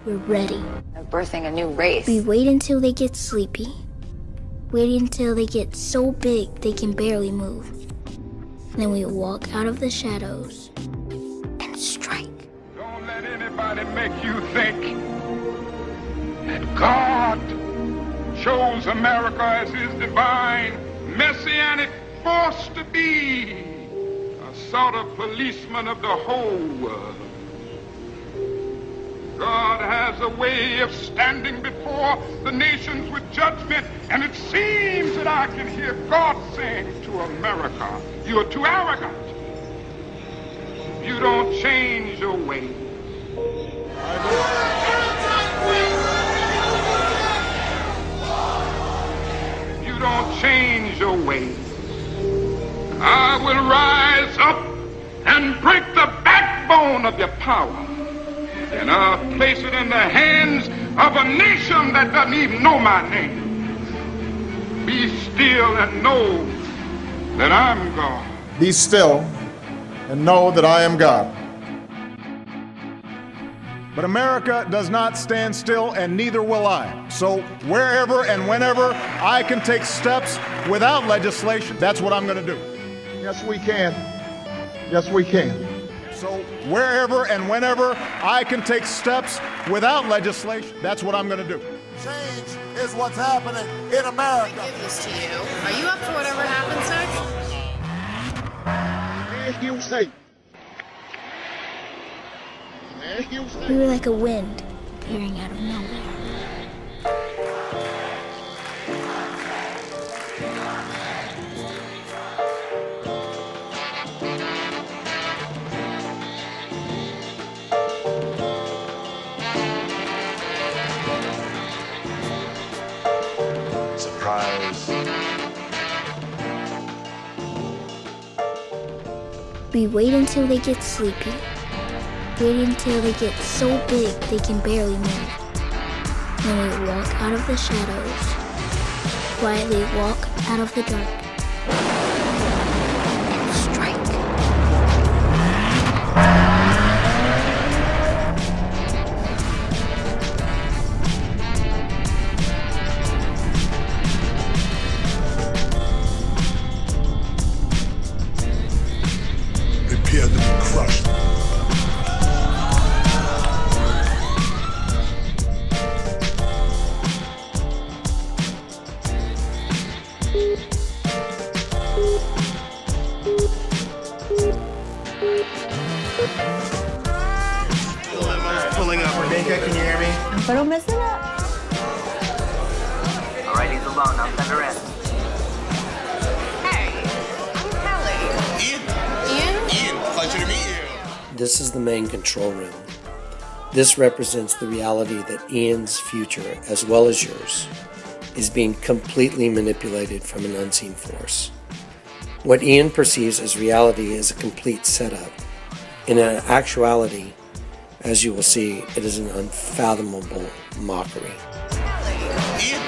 We're ready. They're birthing a new race. We wait until they get sleepy. Wait until they get so big they can barely move. Then we walk out of the shadows and strike. Don't let anybody make you think that God chose America as his divine, messianic force to be a sort of policeman of the whole world. God has a way of standing before the nations with judgment, and it seems that I can hear God saying to America, you are too arrogant. You don't change your ways. You don't change your ways. I will rise up and break the backbone of your power. And I'll place it in the hands of a nation that doesn't even know my name. Be still and know that I'm God. Be still and know that I am God. But America does not stand still, and neither will I. So wherever and whenever I can take steps without legislation, that's what I'm going to do. Yes, we can. Yes, we can. So wherever and whenever I can take steps without legislation, that's what I'm going to do. Change is what's happening in America. I give this to you. Are you up for whatever happens next? As you say. As you We say. were like a wind appearing out of nowhere. Surprise. We wait until they get sleepy. Wait until they get so big they can barely move. Then we walk out of the shadows. Quietly walk out of the dark. And strike. Prepare to be crushed. Pulling up. Rebecca, can you hear me? Pero messing up. All right, he's alone. I'll send her in. Hey, I'm Kelly. Ian? Pleasure to meet you. This is the main control room. This represents the reality that Ian's future, as well as yours, is being completely manipulated from an unseen force. What Ian perceives as reality is a complete setup. In actuality, as you will see, it is an unfathomable mockery. Ian,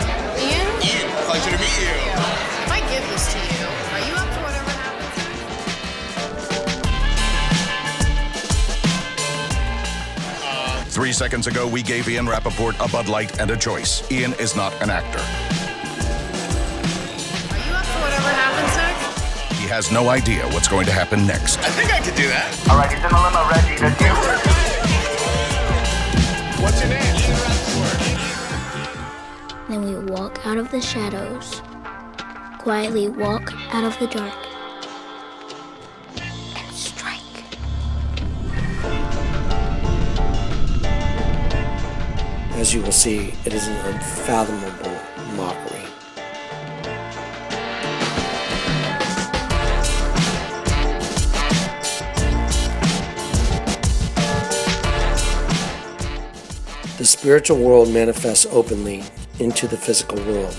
Ian? pleasure to meet you. If I give this to you, are you up for whatever happens next? 3 seconds ago, we gave Ian Rappaport a Bud Light and a choice. Ian is not an actor. Are you up for whatever happens next? He has no idea what's going to happen next. I think I could do that. All right, he's in the limo, Reggie. That's you. What's your name? Then we walk out of the shadows. Quietly walk out of the dark. And strike. As you will see, it is an unfathomable mockery. The spiritual world manifests openly into the physical world.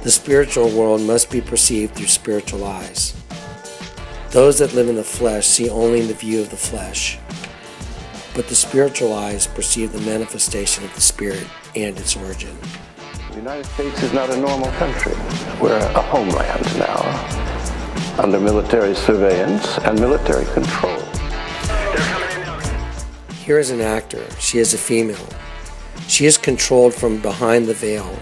The spiritual world must be perceived through spiritual eyes. Those that live in the flesh see only the view of the flesh, but the spiritual eyes perceive the manifestation of the Spirit and its origin. The United States is not a normal country. We're a homeland now, under military surveillance and military control. Here is an actor. She is a female. She is controlled from behind the veil.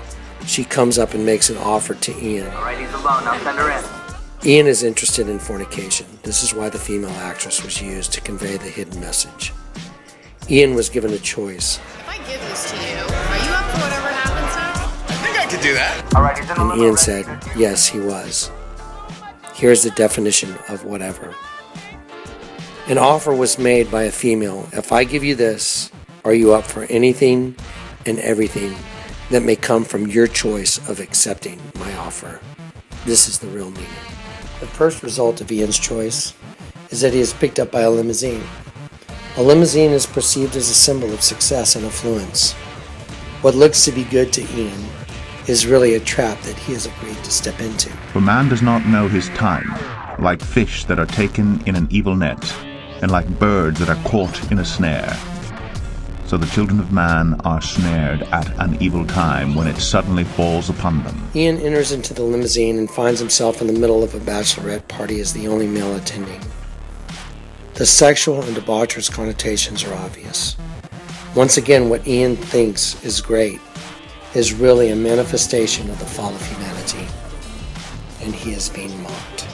She comes up and makes an offer to Ian. Alright, he's alone. I'll send her in. Ian is interested in fornication. This is why the female actress was used to convey the hidden message. Ian was given a choice. If I give this to you, are you up for whatever happens next? I think I could do that. Alright, he's in the And limo Ian ready said, to do. yes, he was. Here's the definition of whatever. An offer was made by a female. If I give you this, are you up for anything and everything that may come from your choice of accepting my offer? This is the real meaning. The first result of Ian's choice is that he is picked up by a limousine. A limousine is perceived as a symbol of success and affluence. What looks to be good to Ian is really a trap that he has agreed to step into. For man does not know his time, like fish that are taken in an evil net, and like birds that are caught in a snare. So the children of man are snared at an evil time when it suddenly falls upon them. Ian enters into the limousine and finds himself in the middle of a bachelorette party as the only male attending. The sexual and debaucherous connotations are obvious. Once again, what Ian thinks is great is really a manifestation of the fall of humanity, and he is being mocked.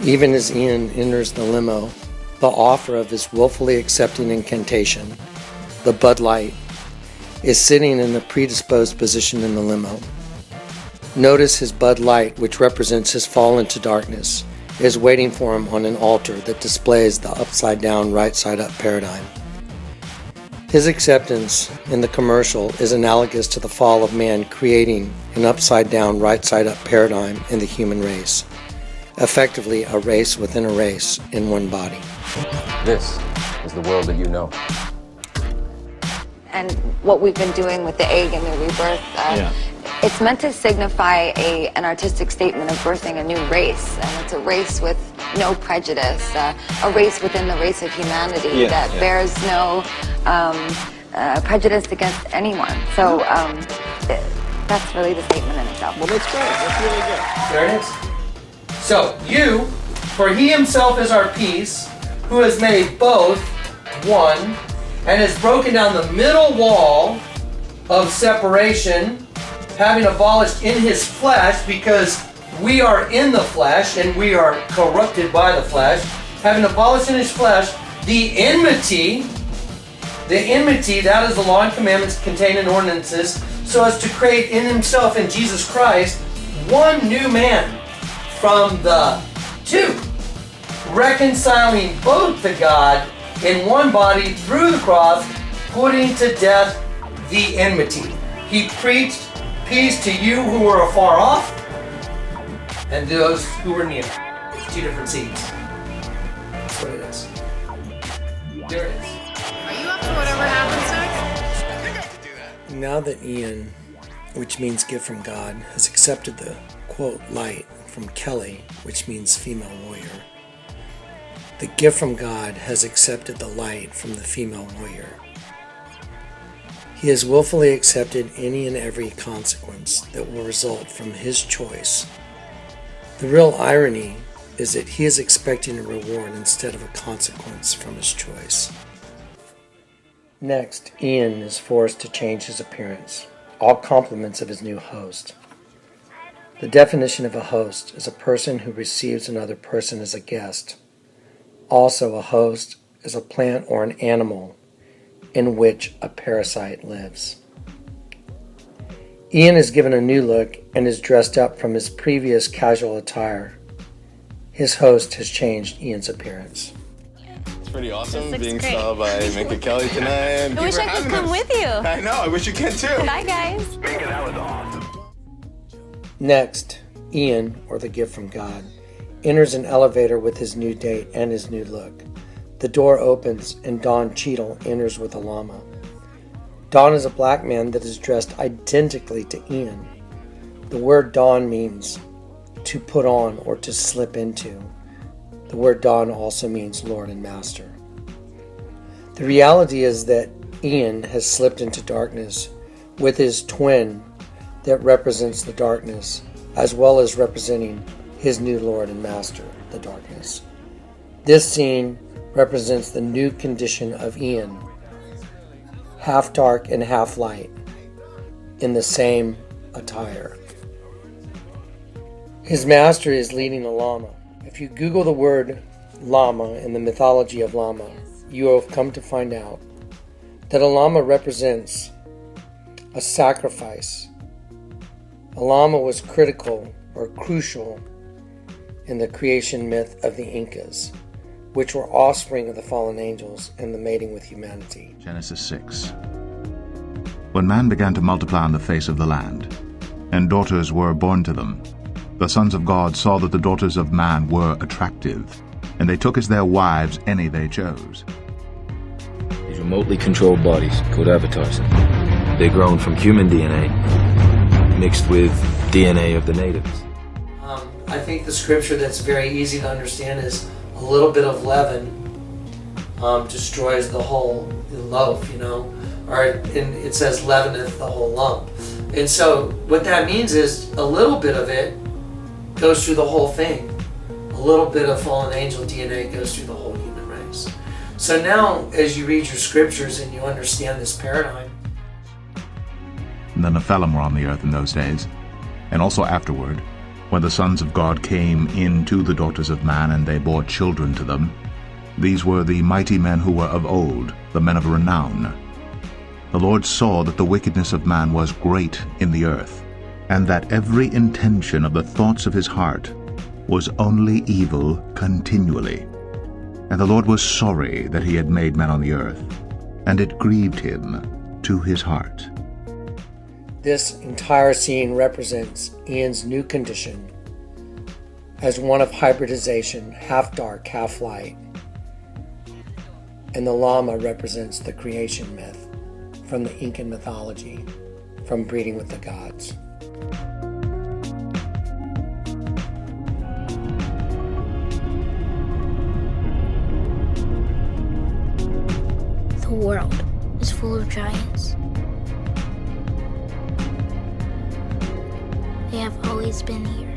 Even as Ian enters the limo, the offer of his willfully accepting incantation, the Bud Light, is sitting in a predisposed position in the limo. Notice his Bud Light, which represents his fall into darkness, is waiting for him on an altar that displays the upside-down, right-side-up paradigm. His acceptance in the commercial is analogous to the fall of man creating an upside-down, right-side-up paradigm in the human race. Effectively, a race within a race in one body. This is the world that you know. And what we've been doing with the egg and the rebirth, it's meant to signify an artistic statement of birthing a new race. And it's a race with no prejudice, a race within the race of humanity that bears no prejudice against anyone. So that's really the statement in itself. Well, that's great. That's really good. There it is. So, you, for he himself is our peace, who has made both one, and has broken down the middle wall of separation, having abolished in his flesh, because we are in the flesh, and we are corrupted by the flesh, having abolished in his flesh the enmity, that is the law and commandments contained in ordinances, so as to create in himself, in Jesus Christ, one new man from the two, reconciling both to God in one body through the cross, putting to death the enmity. He preached peace to you who were afar off and those who were near. It's two different seeds. That's what it is. There it is. Are you up for whatever happens next? I think I could do that. Now that Ian, which means gift from God, has accepted the, quote, light from Kelly, which means female warrior, the gift from God has accepted the light from the female warrior. He has willfully accepted any and every consequence that will result from his choice. The real irony is that he is expecting a reward instead of a consequence from his choice. Next, Ian is forced to change his appearance, all compliments of his new host. The definition of a host is a person who receives another person as a guest. Also, a host is a plant or an animal in which a parasite lives. Ian is given a new look and is dressed up from his previous casual attire. His host has changed Ian's appearance. It's pretty awesome being saw by Minka Kelly tonight. I wish I could come with you. I know, I wish you could too. Bye, guys. That was awesome. Next, Ian, or the gift from God, enters an elevator with his new date and his new look. The door opens and Don Cheadle enters with a llama. Don is a black man that is dressed identically to Ian. The word Don means to put on or to slip into. The word Don also means Lord and Master. The reality is that Ian has slipped into darkness with his twin that represents the darkness, as well as representing his new Lord and Master, the darkness. This scene represents the new condition of Ian, half dark and half light, in the same attire. His master is leading a llama. If you Google the word llama in the mythology of llama, you will come to find out that a llama represents a sacrifice. A llama was critical or crucial in the creation myth of the Incas, which were offspring of the fallen angels and the mating with humanity. Genesis 6. When man began to multiply on the face of the land, and daughters were born to them, the sons of God saw that the daughters of man were attractive, and they took as their wives any they chose. These remotely controlled bodies, called avatars, they're grown from human DNA, mixed with DNA of the natives. I think the scripture that's very easy to understand is a little bit of leaven destroys the whole loaf, and it says leaveneth the whole lump. And so what that means is a little bit of it goes through the whole thing. A little bit of fallen angel DNA goes through the whole human race. So now as you read your scriptures and you understand this paradigm. The Nephilim were on the earth in those days, and also afterward, when the sons of God came in to the daughters of man, and they bore children to them. These were the mighty men who were of old, the men of renown. The Lord saw that the wickedness of man was great in the earth, and that every intention of the thoughts of his heart was only evil continually. And the Lord was sorry that he had made man on the earth, and it grieved him to his heart. This entire scene represents Ian's new condition as one of hybridization, half dark, half light. And the llama represents the creation myth from the Incan mythology, from breeding with the gods. The world is full of giants. They have always been here.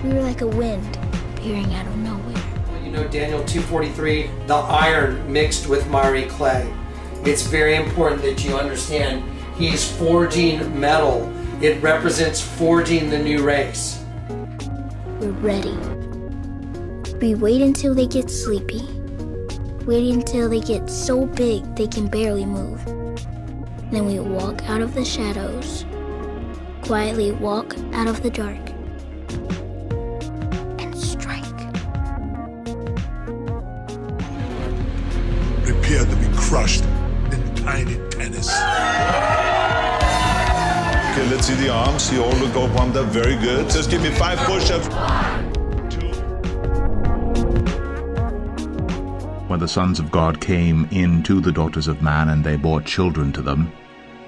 We were like a wind appearing out of nowhere. Daniel 2:43, the iron mixed with miry clay. It's very important that you understand he's forging metal. It represents forging the new race. We're ready. We wait until they get sleepy. Wait until they get so big they can barely move. Then we walk out of the shadows. Quietly walk out of the dark and strike. Prepare to be crushed in tiny tennis. Okay, let's see the arms. You all look all pumped up. Very good. Just give me 5 push-ups. When the sons of God came in to the daughters of man, and they bore children to them,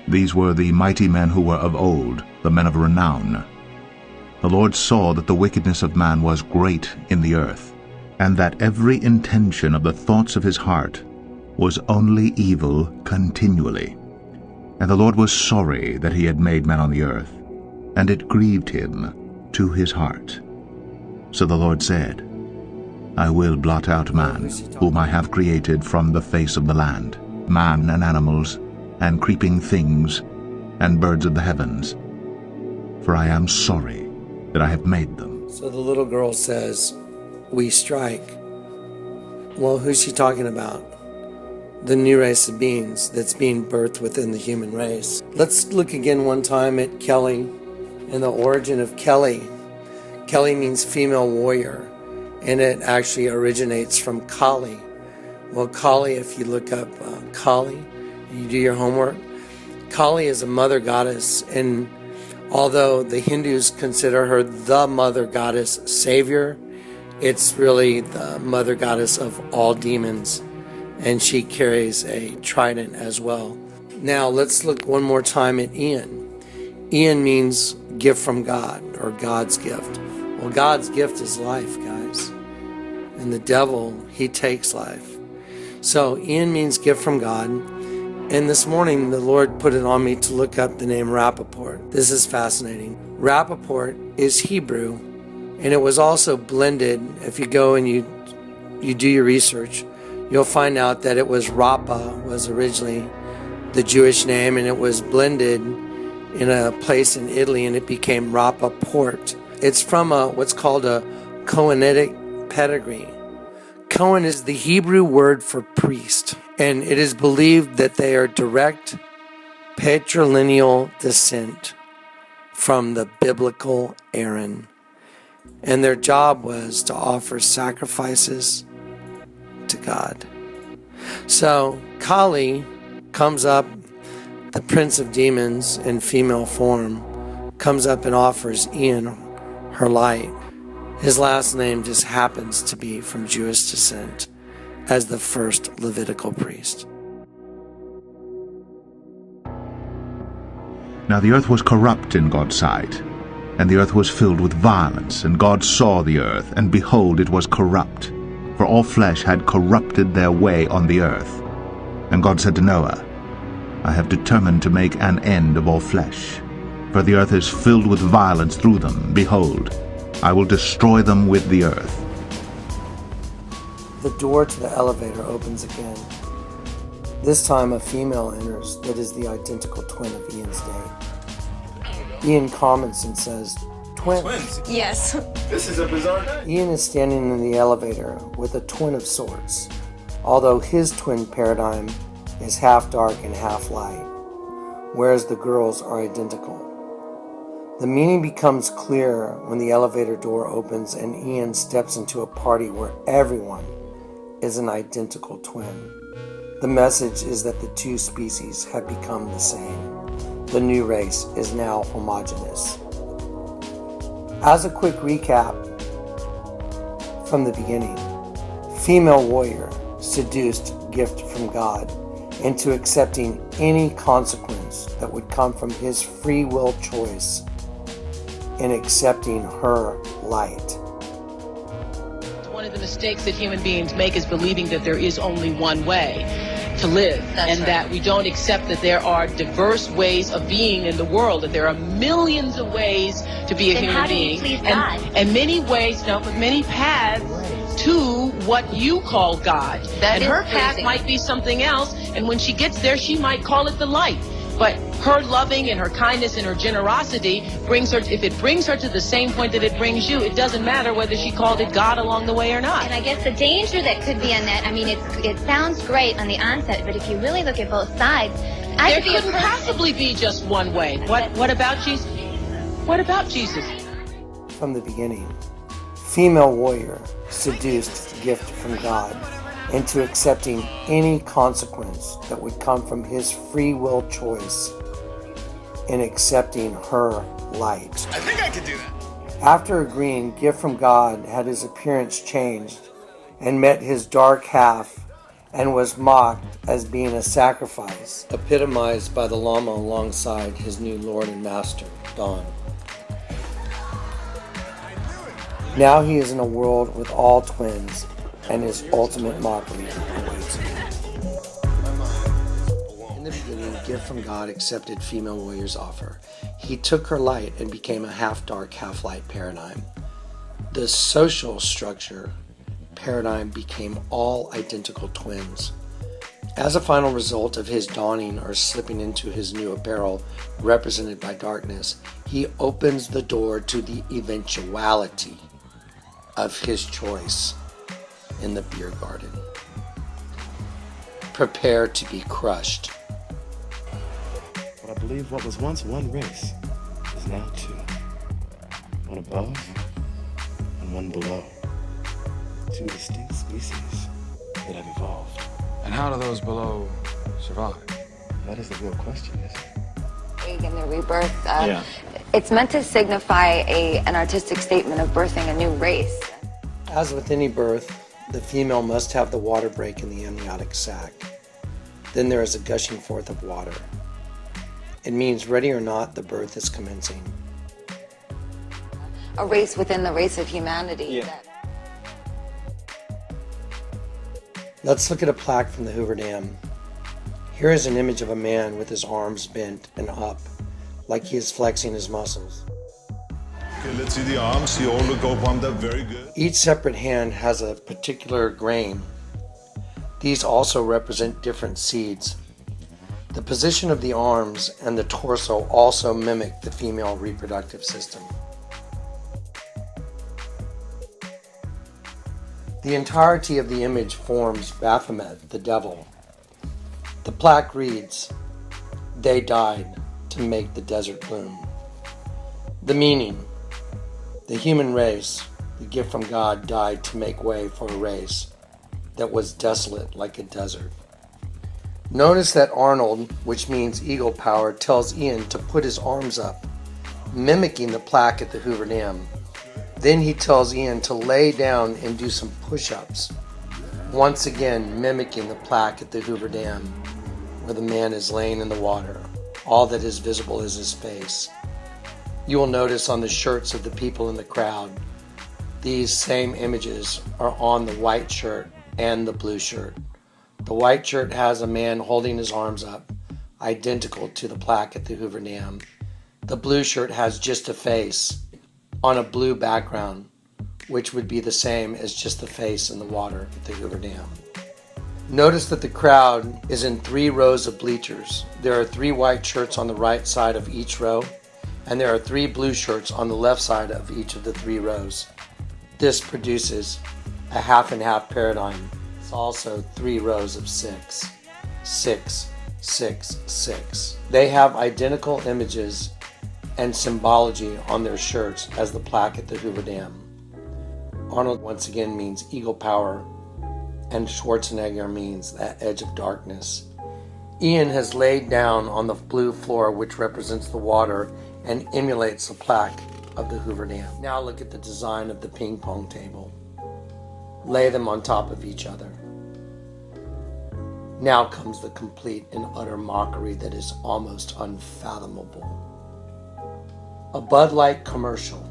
these were the mighty men who were of old, the men of renown. The Lord saw that the wickedness of man was great in the earth, and that every intention of the thoughts of his heart was only evil continually. And the Lord was sorry that he had made man on the earth, and it grieved him to his heart. So the Lord said, I will blot out man, whom I have created from the face of the land, man and animals, and creeping things, and birds of the heavens, for I am sorry that I have made them. So the little girl says, we strike. Well, who's she talking about? The new race of beings that's being birthed within the human race. Let's look again one time at Kelly and the origin of Kelly. Kelly means female warrior, and it actually originates from Kali. Well, Kali, if you look up Kali, you do your homework, Kali is a mother goddess, and although the Hindus consider her the mother goddess savior, it's really the mother goddess of all demons, and she carries a trident as well. Now let's look one more time at Ian. Ian means gift from God, or God's gift. Well, God's gift is life, guys, and the devil, he takes life. So Ian means gift from God. And this morning, the Lord put it on me to look up the name Rappaport. This is fascinating. Rappaport is Hebrew, and it was also blended. If you go and you you do your research, you'll find out that it was Rapa was originally the Jewish name, and it was blended in a place in Italy, and it became Rapa Port. It's from what's called a Cohenitic pedigree. Cohen is the Hebrew word for priest, and it is believed that they are direct patrilineal descent from the biblical Aaron, and their job was to offer sacrifices to God. So Kali comes up, the prince of demons in female form, comes up and offers Ian her light. His last name just happens to be from Jewish descent as the first Levitical priest. Now the earth was corrupt in God's sight, and the earth was filled with violence, and God saw the earth, and behold, it was corrupt, for all flesh had corrupted their way on the earth. And God said to Noah, I have determined to make an end of all flesh, for the earth is filled with violence through them. Behold, I will destroy them with the earth. The door to the elevator opens again. This time a female enters that is the identical twin of Ian's day. Ian comments and says, Twins. Yes. This is a bizarre day. Ian is standing in the elevator with a twin of sorts, although his twin paradigm is half dark and half light, whereas the girls are identical. The meaning becomes clear when the elevator door opens and Ian steps into a party where everyone is an identical twin. The message is that the two species have become the same. The new race is now homogeneous. As a quick recap from the beginning, female warrior seduced gift from God into accepting any consequence that would come from his free will choice in accepting her light. One of the mistakes that human beings make is believing that there is only one way to live. That's and right. That we don't accept that there are diverse ways of being in the world, that there are millions of ways to be a then human how being. Do you please God? And many ways, no, but many paths to what you call God. That and her is path pleasing. might be something else, and when she gets there, she might call it the light. But her loving and her kindness and her generosity brings her, if it brings her to the same point that it brings you, it doesn't matter whether she called it God along the way or not. And I guess the danger that could be in that, I mean, it sounds great on the onset, but if you really look at both sides, there couldn't possibly be just one way. What about Jesus? What about Jesus? From the beginning, female warrior seduced gift from God into accepting any consequence that would come from his free will choice in accepting her light. I think I could do that. After agreeing, gift from God had his appearance changed and met his dark half and was mocked as being a sacrifice, epitomized by the llama alongside his new lord and master, Dawn. Now he is in a world with all twins, and his ultimate mockery awaits him. In the beginning, gift from God accepted female warrior's offer. He took her light and became a half-dark, half-light paradigm. The social structure paradigm became all identical twins. As a final result of his dawning or slipping into his new apparel, represented by darkness, he opens the door to the eventuality of his choice in the beer garden. Prepare to be crushed. But I believe what was once one race is now two. One above and one below. Two distinct species that have evolved. And how do those below survive? That is the real question, isn't it? In the rebirth, it's meant to signify an artistic statement of birthing a new race. As with any birth, the female must have the water break in the amniotic sac. Then there is a gushing forth of water. It means ready or not, the birth is commencing. A race within the race of humanity. Let's look at a plaque from the Hoover Dam. Here is an image of a man with his arms bent and up, like he is flexing his muscles. Okay, let's see the arms. You all go palmed up very good. Each separate hand has a particular grain. These also represent different seeds. The position of the arms and the torso also mimic the female reproductive system. The entirety of the image forms Baphomet, the devil. The plaque reads, "They died to make the desert bloom." The meaning, the human race, the gift from God, died to make way for a race that was desolate like a desert. Notice that Arnold, which means eagle power, tells Ian to put his arms up, mimicking the plaque at the Hoover Dam. Then he tells Ian to lay down and do some push-ups, once again mimicking the plaque at the Hoover Dam, where the man is laying in the water. All that is visible is his face. You will notice on the shirts of the people in the crowd, these same images are on the white shirt and the blue shirt. The white shirt has a man holding his arms up, identical to the plaque at the Hoover Dam. The blue shirt has just a face on a blue background, which would be the same as just the face in the water at the Hoover Dam. Notice that the crowd is in 3 rows of bleachers. There are 3 white shirts on the right side of each row, and there are 3 blue shirts on the left side of each of the 3 rows. This produces a half and half paradigm. It's also 3 rows of 6. 6, 6, 6. They have identical images and symbology on their shirts as the plaque at the Hoover Dam. Arnold once again means eagle power, and Schwarzenegger means that edge of darkness. Ian has laid down on the blue floor, which represents the water and emulates the plaque of the Hoover Dam. Now look at the design of the ping pong table. Lay them on top of each other. Now comes the complete and utter mockery that is almost unfathomable. A Bud Light commercial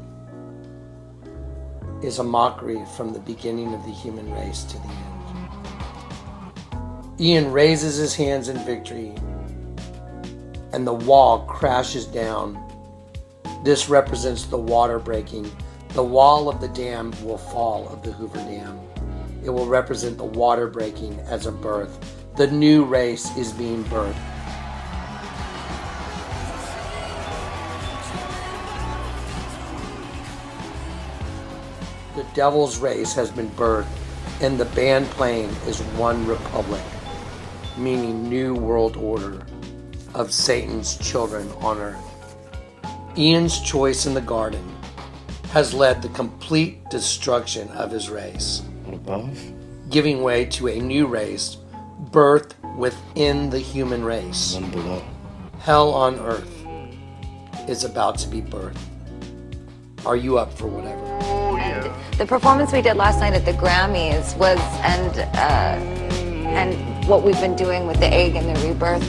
is a mockery from the beginning of the human race to the end. Ian raises his hands in victory, and the wall crashes down. This represents the water breaking. The wall of the dam will fall of the Hoover Dam. It will represent the water breaking as a birth. The new race is being birthed. The devil's race has been birthed, and the band playing is One Republic, meaning New World Order of Satan's children on earth. Ian's choice in the garden has led the complete destruction of his race, giving way to a new race birthed within the human race. One below. Hell on earth is about to be birthed. Are you up for whatever? And the performance we did last night at the Grammys was, and what we've been doing with the egg and the rebirth,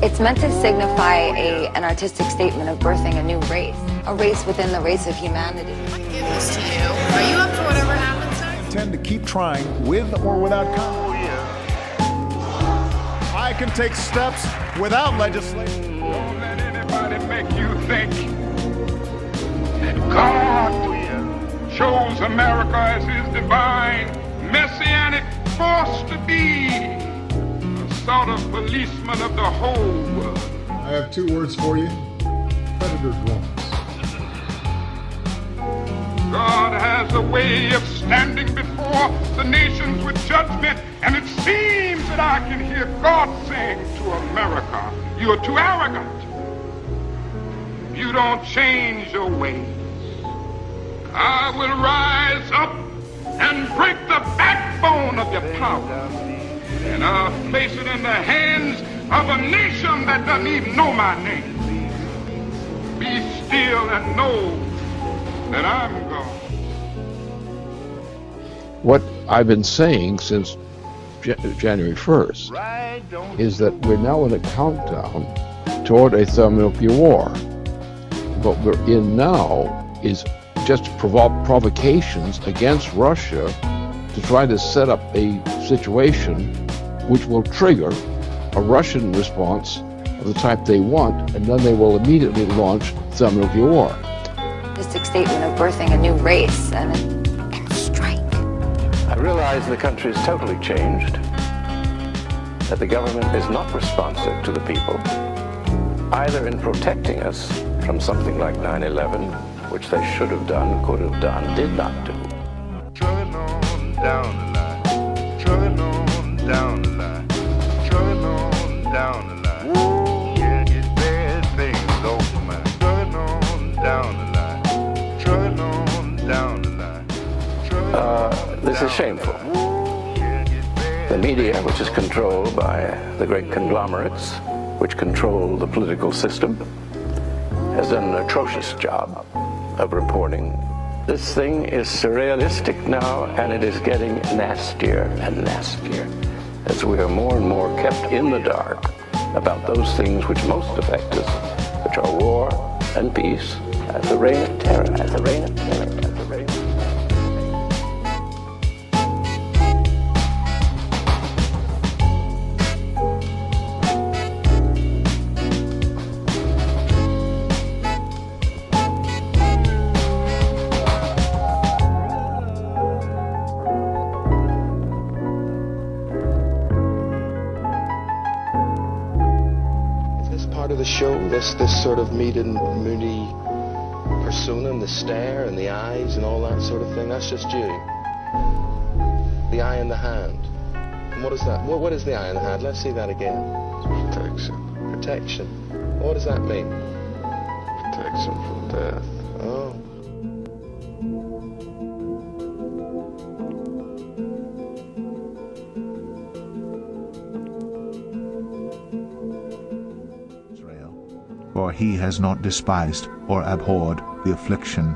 it's meant to signify an artistic statement of birthing a new race, a race within the race of humanity. I give this to you. Are you up for whatever happens next? I intend to keep trying with or without comment. I can take steps without legislation. Don't let anybody make you think that God chose America as his divine, messianic force to be a sort of policeman of the whole world. I have 2 words for you: predator drones. God has a way of standing before the nations with judgment, and it seems that I can hear God saying to America, "You are too arrogant. You don't change your ways. I will rise up and break the backbone of your power, and I'll place it in the hands of a nation that doesn't even know my name. Be still and know that I'm God." What I've been saying since January 1st is that we're now in a countdown toward a thermonuclear war. What we're in now is just provocations against Russia to try to set up a situation which will trigger a Russian response of the type they want, and then they will immediately launch thermonuclear war. Artistic statement of birthing a new race and strike. I realize the country is totally changed, that the government is not responsive to the people, either in protecting us from something like 9/11, which they should have done, could have done, did not do. Trucking on down the line, trucking on down the line, trucking on down the line. Yeah, get bad things off the mind. Trucking on down the line, trucking on down the line. This is shameful. The media, which is controlled by the great conglomerates, which control the political system, has done an atrocious job of reporting. This thing is surrealistic now, and it is getting nastier and nastier as we are more and more kept in the dark about those things which most affect us, which are war and peace, as the reign of terror, as the reign of terror, as the reign of terror. Of the show, this sort of moody persona and the stare and the eyes and all that sort of thing, that's just you. The eye in the hand. And what is that? What is the eye in the hand? Let's see that again. Protection. Protection. What does that mean? Protection from death. Oh. For he has not despised or abhorred the affliction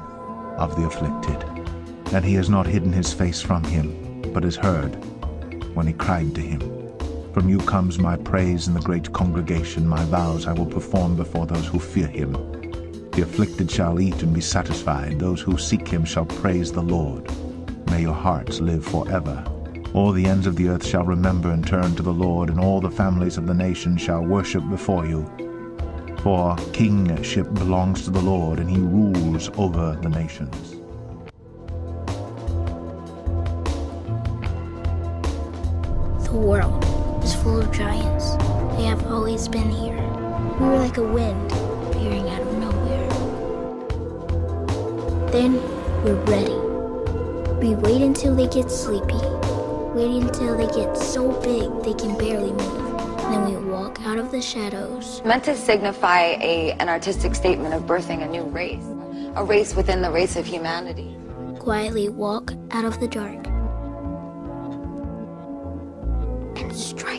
of the afflicted. And he has not hidden his face from him, but has heard when he cried to him. From you comes my praise in the great congregation. My vows I will perform before those who fear him. The afflicted shall eat and be satisfied. Those who seek him shall praise the Lord. May your hearts live forever. All the ends of the earth shall remember and turn to the Lord, and all the families of the nations shall worship before you. For kingship belongs to the Lord, and he rules over the nations. The world is full of giants. They have always been here. We were like a wind appearing out of nowhere. Then we're ready. We wait until they get sleepy. Wait until they get so big they can barely move. Then we walk out of the shadows. Meant to signify an artistic statement of birthing a new race. A race within the race of humanity. Quietly walk out of the dark and strike.